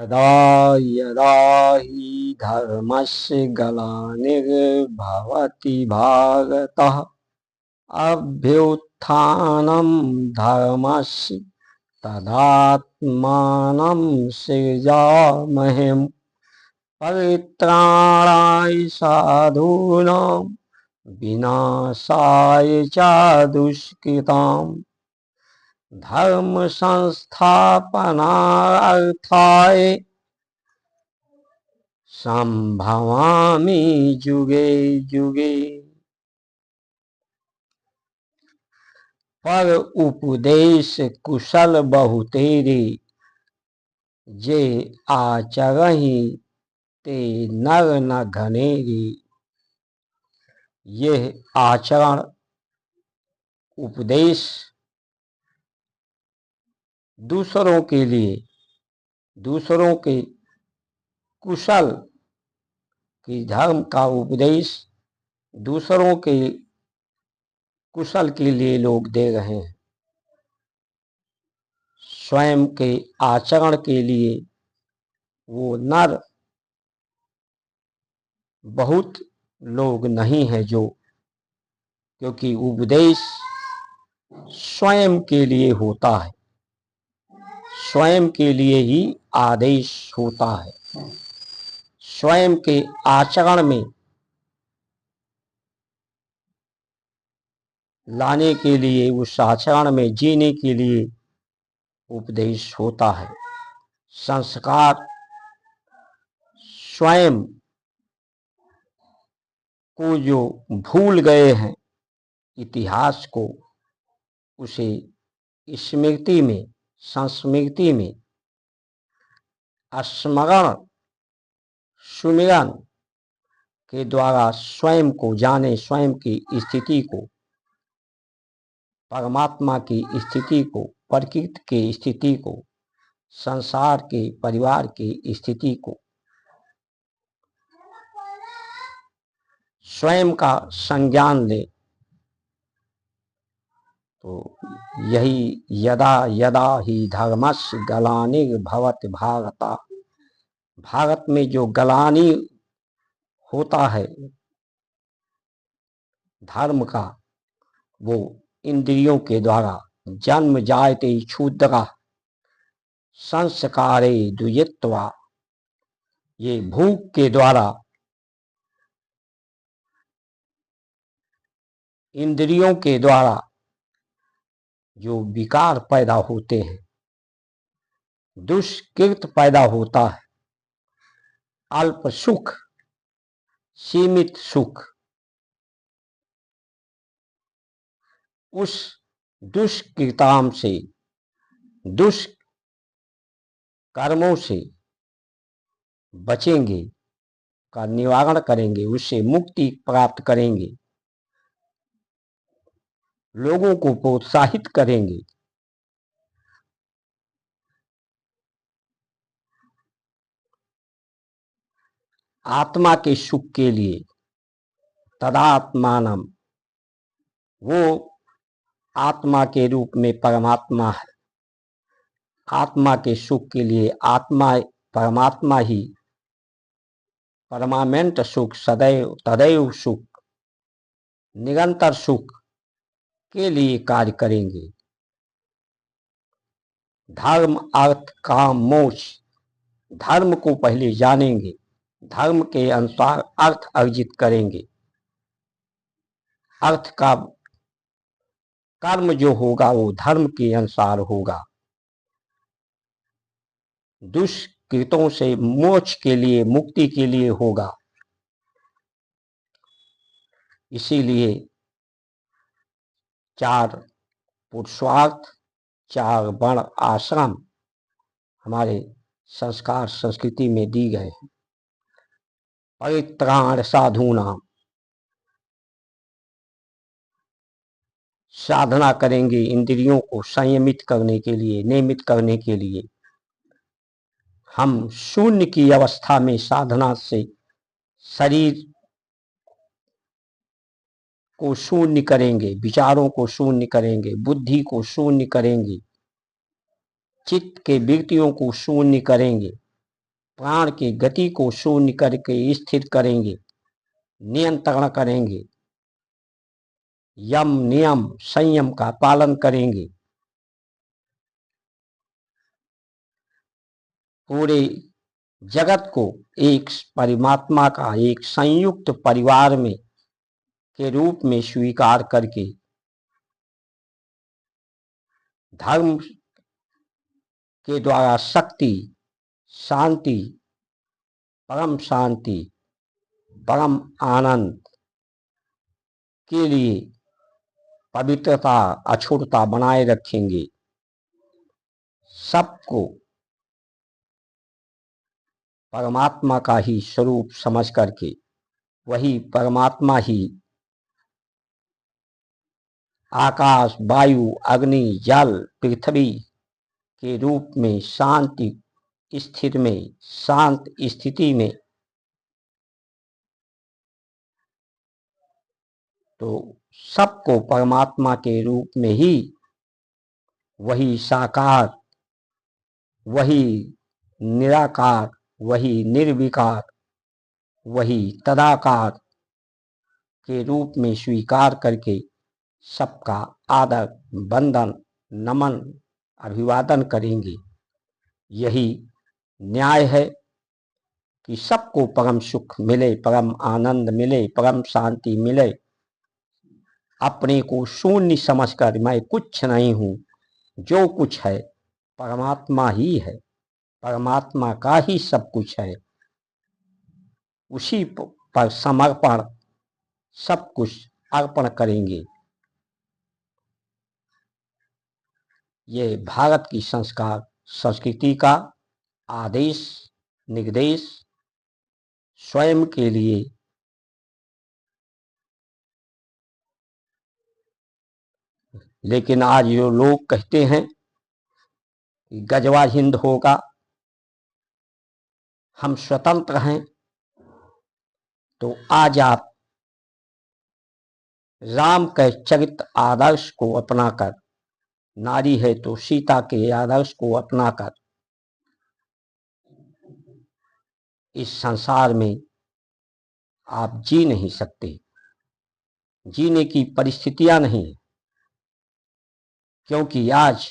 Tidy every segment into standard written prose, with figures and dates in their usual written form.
यदा यदा हि धर्मस्य ग्लानिर्भवति भारतः अभ्युत्थानं धर्मस्य तदात्मानं सृजामहे परित्राणाय साधूनां विनाशाय च दुष्कृताम् धर्म संस्थापनार्थाय संभवामि जुगे जुगे। पर उपदेश कुशल बहुतेरे जे आचरहि ते नर न घनेरी। यह आचरण उपदेश दूसरों के लिए, दूसरों के कुशल की धर्म का उपदेश दूसरों के कुशल के लिए लोग दे रहे हैं। स्वयं के आचरण के लिए वो नर बहुत लोग नहीं है जो, क्योंकि उपदेश स्वयं के लिए होता है, स्वयं के लिए ही आदेश होता है। स्वयं के आचरण में लाने के लिए, उस आचरण में जीने के लिए उपदेश होता है। संस्कार स्वयं को जो भूल गए हैं इतिहास को, उसे स्मृति में, संस्मृति में स्मरण सुमिरन के द्वारा स्वयं को जाने, स्वयं की स्थिति को, परमात्मा की स्थिति को, प्रकृति की स्थिति को, संसार के, परिवार की स्थिति को, स्वयं का संज्ञान ले। तो यही यदा यदा ही धर्मस्य ग्लानिर्भवति भारत, भारत में जो ग्लानि होता है धर्म का, वो इंद्रियों के द्वारा जन्म जायते क्षुद्रा संस्कारे दुयित्वा, ये भूख के द्वारा, इंद्रियों के द्वारा जो विकार पैदा होते हैं, दुष्कृत पैदा होता है, अल्प सुख, सीमित सुख, उस दुष्कृताम से, दुष्कर्मों से बचेंगे, का निवारण करेंगे, उससे मुक्ति प्राप्त करेंगे, लोगों को प्रोत्साहित करेंगे। आत्मा के सुख के लिए तदात्मानम, वो आत्मा के रूप में परमात्मा है। आत्मा के सुख के लिए आत्मा, परमात्मा ही परमानेंट सुख, सदैव तदैव सुख, निरंतर सुख के लिए कार्य करेंगे। धर्म अर्थ काम मोक्ष, धर्म को पहले जानेंगे, धर्म के अनुसार अर्थ अर्जित करेंगे। अर्थ का कर्म जो होगा वो धर्म के अनुसार होगा। दुष्कृतों से मोक्ष के लिए, मुक्ति के लिए होगा। इसीलिए 4 पुरुषार्थ, 4 वर्ण आश्रम हमारे संस्कार संस्कृति में दी गए हैं। परित्राण साधूनाम, साधना करेंगे इंद्रियों को संयमित करने के लिए, नियमित करने के लिए। हम शून्य की अवस्था में साधना से शरीर को शून्य करेंगे, विचारों को शून्य करेंगे, बुद्धि को शून्य करेंगे, चित्त के वृत्तियों को शून्य करेंगे। प्राण की गति को शून्य करके स्थिर करेंगे, नियंत्रण करेंगे, यम नियम संयम का पालन करेंगे, पूरे जगत को एक परमात्मा का एक संयुक्त परिवार में के रूप में स्वीकार करके धर्म के द्वारा शक्ति, शांति, परम शांति, परम आनंद के लिए पवित्रता, अछूतता बनाए रखेंगे। सबको परमात्मा का ही स्वरूप समझ करके वही परमात्मा ही आकाश, वायु, अग्नि, जल, पृथ्वी के रूप में शांति स्थिति में, शांत स्थिति में, तो सबको परमात्मा के रूप में ही वही साकार, वही निराकार, वही निर्विकार, वही तदाकार के रूप में स्वीकार करके सबका आदर, वंदन, नमन, अभिवादन करेंगे। यही न्याय है कि सबको परम सुख मिले, परम आनंद मिले, परम शांति मिले। अपने को शून्य समझकर मैं कुछ नहीं हूँ, जो कुछ है परमात्मा ही है, परमात्मा का ही सब कुछ है, उसी पर समर्पण सब कुछ अर्पण करेंगे। ये भारत की संस्कार संस्कृति का आदेश निर्देश स्वयं के लिए लेकिन आज जो लोग कहते हैं कि गजवा हिंद होगा, हम स्वतंत्र हैं, तो आज आप राम के चरित्र आदर्श को अपनाकर, नारी है तो सीता के आदर्श को अपनाकर इस संसार में आप जी नहीं सकते, जीने की परिस्थितियां नहीं, क्योंकि आज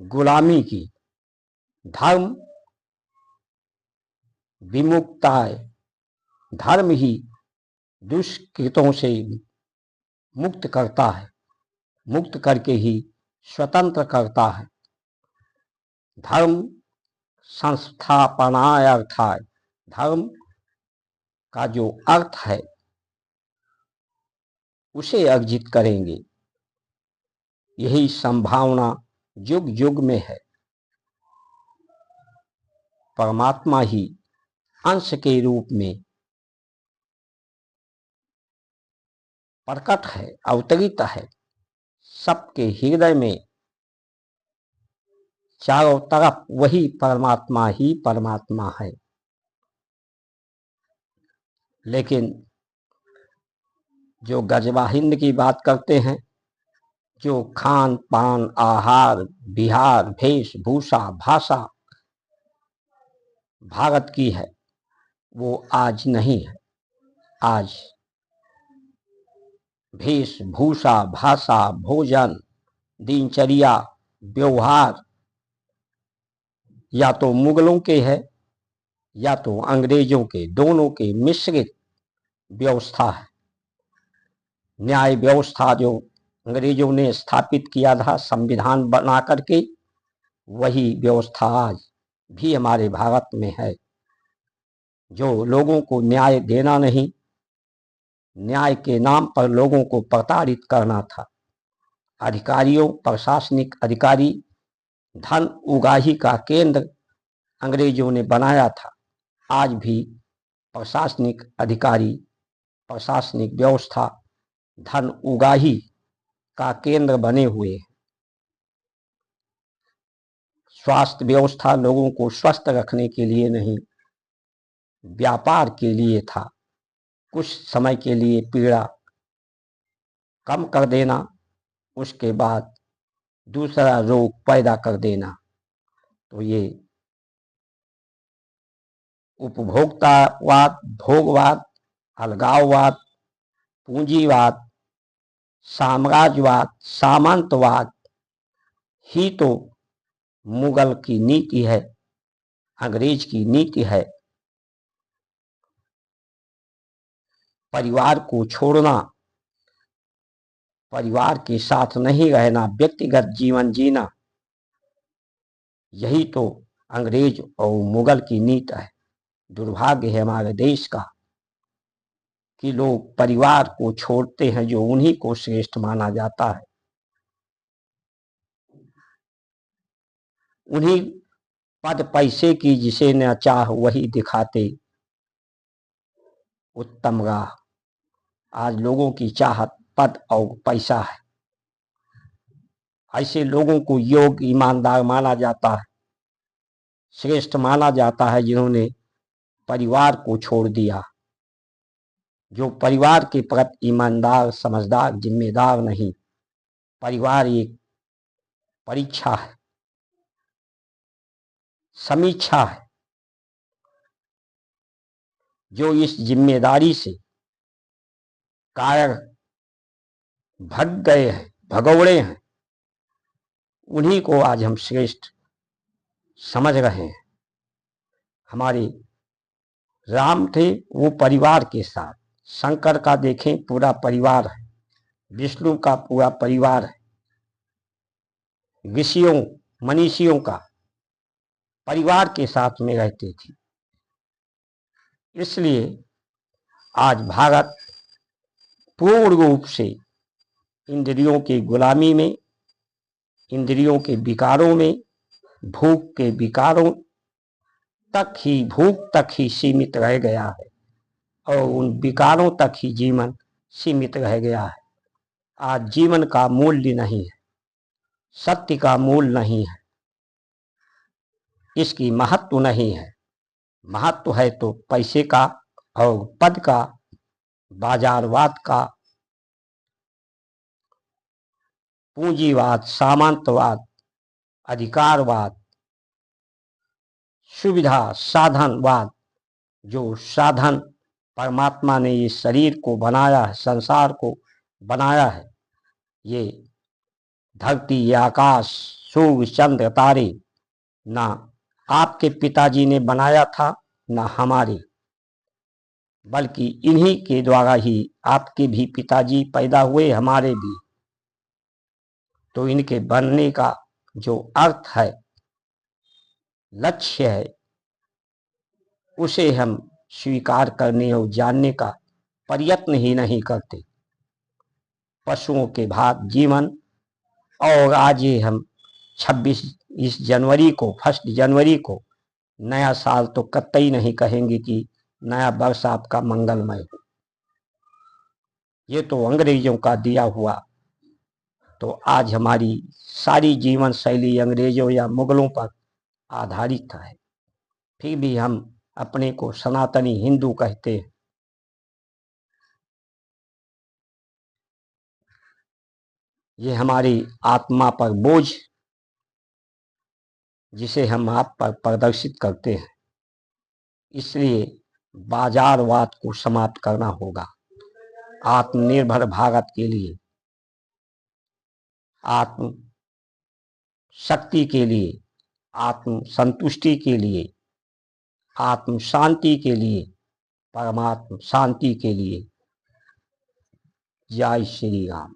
गुलामी की, धर्म विमुक्ता है, धर्म ही दुष्कृतों से मुक्त करता है, मुक्त करके ही स्वतंत्र करता है। धर्म संस्थापनाय अर्थाय, धर्म का जो अर्थ है उसे अर्जित करेंगे। यही संभावना युग युग में है। परमात्मा ही अंश के रूप में प्रकट है, अवतरित है, सबके हृदय में चारों तरफ वही परमात्मा ही परमात्मा है। लेकिन जो गजवा हिंद की बात करते हैं, जो खान पान, आहार, विहार, वेशभूषा, भाषा भारत की है, वो आज नहीं है। आज वेशभूषा, भाषा, भोजन, दिनचर्या, व्यवहार या तो मुगलों के है या तो अंग्रेजों के, दोनों के मिश्रित व्यवस्था है। न्याय व्यवस्था जो अंग्रेजों ने स्थापित किया था संविधान बना करके, वही व्यवस्था आज भी हमारे भारत में है। जो लोगों को न्याय देना नहीं, न्याय के नाम पर लोगों को प्रताड़ित करना था। अधिकारियों, प्रशासनिक अधिकारी धन उगाही का केंद्र अंग्रेजों ने बनाया था। आज भी प्रशासनिक अधिकारी, प्रशासनिक व्यवस्था धन उगाही का केंद्र बने हुए हैं। स्वास्थ्य व्यवस्था लोगों को स्वस्थ रखने के लिए नहीं, व्यापार के लिए था। कुछ समय के लिए पीड़ा कम कर देना, उसके बाद दूसरा रोग पैदा कर देना। तो ये उपभोक्तावाद, भोगवाद, अलगाववाद, पूंजीवाद, साम्राज्यवाद, सामंतवाद ही तो मुगल की नीति है, अंग्रेज की नीति है। परिवार को छोड़ना, परिवार के साथ नहीं रहना, व्यक्तिगत जीवन जीना, यही तो अंग्रेज और मुगल की नीति है। दुर्भाग्य है हमारे देश का कि लोग परिवार को छोड़ते हैं जो उन्हीं को श्रेष्ठ माना जाता है। उन्हीं पद पैसे की जिसे न चाह वही दिखाते उत्तम राह। आज लोगों की चाहत पद और पैसा है। ऐसे लोगों को योग्य ईमानदार माना जाता है, श्रेष्ठ माना जाता है जिन्होंने परिवार को छोड़ दिया, जो परिवार के प्रति ईमानदार, समझदार, जिम्मेदार नहीं। परिवार एक परीक्षा है, समीक्षा है। जो इस जिम्मेदारी से कारण भग गए हैं, भगौड़े हैं, उन्हीं को आज हम श्रेष्ठ समझ रहे हैं। हमारे राम थे वो परिवार के साथ, शंकर का देखें पूरा परिवार है, विष्णु का पूरा परिवार है, ऋषियों मनीषियों का परिवार के साथ में रहते थे। इसलिए आज भारत पूर्ण रूप से इंद्रियों की गुलामी में, इंद्रियों के विकारों में, भूख के विकारों तक ही, भूख तक ही सीमित रह गया है और उन विकारों तक ही जीवन सीमित रह गया है। आज जीवन का मूल्य नहीं है, सत्य का मूल्य नहीं है, इसकी महत्व नहीं है। महत्व है तो पैसे का और पद का, बाजारवाद का, पूंजीवाद, सामंतवाद, अधिकारवाद, सुविधा साधनवाद। जो साधन परमात्मा ने इस शरीर को बनाया है, संसार को बनाया है, ये धरती, ये आकाश, सूर्य, चंद्र, तारे, ना आपके पिताजी ने बनाया था ना हमारे, बल्कि इन्हीं के द्वारा ही आपके भी पिताजी पैदा हुए, हमारे भी। तो इनके बनने का जो अर्थ है, लक्ष्य है, उसे हम स्वीकार करने और जानने का प्रयत्न ही नहीं करते। पशुओं के भाग जीवन। और आज ये हम 26 जनवरी को, 1 जनवरी को नया साल तो कतई नहीं कहेंगे कि नया वर्ष आपका मंगलमय हो। ये तो अंग्रेजों का दिया हुआ। तो आज हमारी सारी जीवन शैली अंग्रेजों या मुगलों पर आधारित है, फिर भी हम अपने को सनातनी हिंदू कहते हैं। ये हमारी आत्मा पर बोझ, जिसे हम आप पर प्रदर्शित करते हैं। इसलिए बाजारवाद को समाप्त करना होगा। आत्मनिर्भर भारत के लिए, आत्म शक्ति के लिए, आत्म संतुष्टि के लिए, आत्म शांति के लिए, परमात्म शांति के लिए। जय श्री राम।